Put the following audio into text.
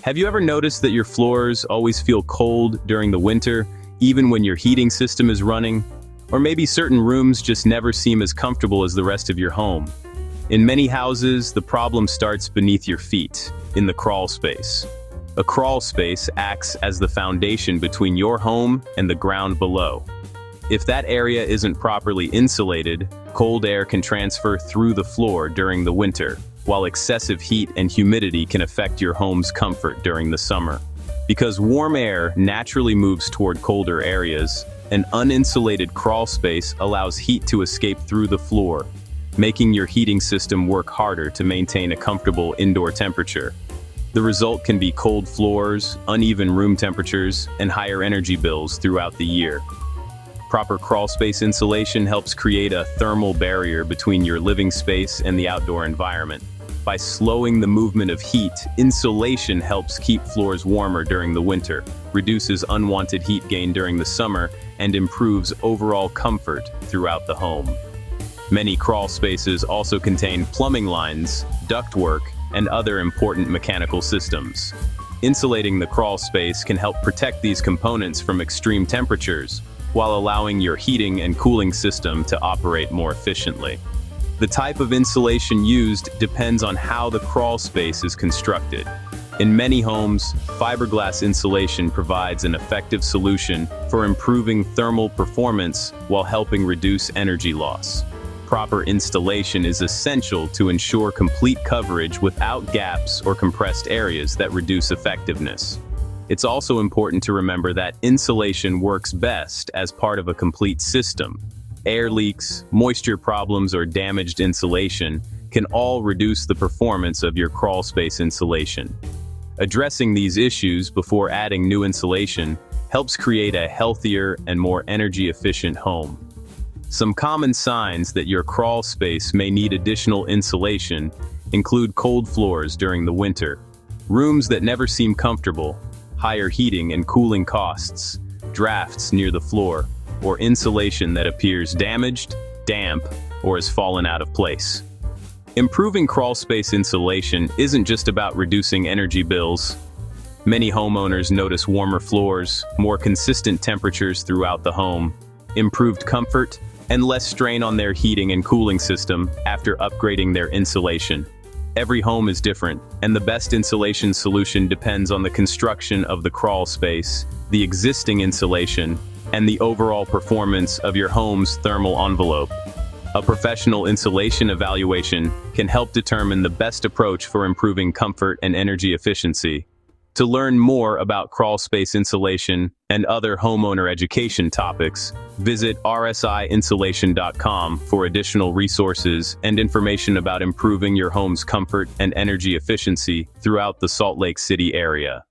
Have you ever noticed that your floors always feel cold during the winter, even when your heating system is running? Or maybe certain rooms just never seem as comfortable as the rest of your home. In many houses, the problem starts beneath your feet, in the crawl space. A crawl space acts as the foundation between your home and the ground below. If that area isn't properly insulated, cold air can transfer through the floor during the winter, while excessive heat and humidity can affect your home's comfort during the summer. Because warm air naturally moves toward colder areas, an uninsulated crawl space allows heat to escape through the floor, making your heating system work harder to maintain a comfortable indoor temperature. The result can be cold floors, uneven room temperatures, and higher energy bills throughout the year. Proper crawl space insulation helps create a thermal barrier between your living space and the outdoor environment. By slowing the movement of heat, insulation helps keep floors warmer during the winter, reduces unwanted heat gain during the summer, and improves overall comfort throughout the home. Many crawl spaces also contain plumbing lines, ductwork, and other important mechanical systems. Insulating the crawl space can help protect these components from extreme temperatures, while allowing your heating and cooling system to operate more efficiently. The type of insulation used depends on how the crawl space is constructed. In many homes, fiberglass insulation provides an effective solution for improving thermal performance while helping reduce energy loss. Proper installation is essential to ensure complete coverage without gaps or compressed areas that reduce effectiveness. It's also important to remember that insulation works best as part of a complete system. Air leaks, moisture problems, or damaged insulation can all reduce the performance of your crawl space insulation. Addressing these issues before adding new insulation helps create a healthier and more energy-efficient home. Some common signs that your crawl space may need additional insulation include cold floors during the winter, rooms that never seem comfortable, higher heating and cooling costs, drafts near the floor, or insulation that appears damaged, damp, or has fallen out of place. Improving crawl space insulation isn't just about reducing energy bills. Many homeowners notice warmer floors, more consistent temperatures throughout the home, improved comfort, and less strain on their heating and cooling system after upgrading their insulation. Every home is different, and the best insulation solution depends on the construction of the crawl space, the existing insulation, and the overall performance of your home's thermal envelope. A professional insulation evaluation can help determine the best approach for improving comfort and energy efficiency. To learn more about crawl space insulation and other homeowner education topics, visit rsiinsulation.com for additional resources and information about improving your home's comfort and energy efficiency throughout the Salt Lake City area.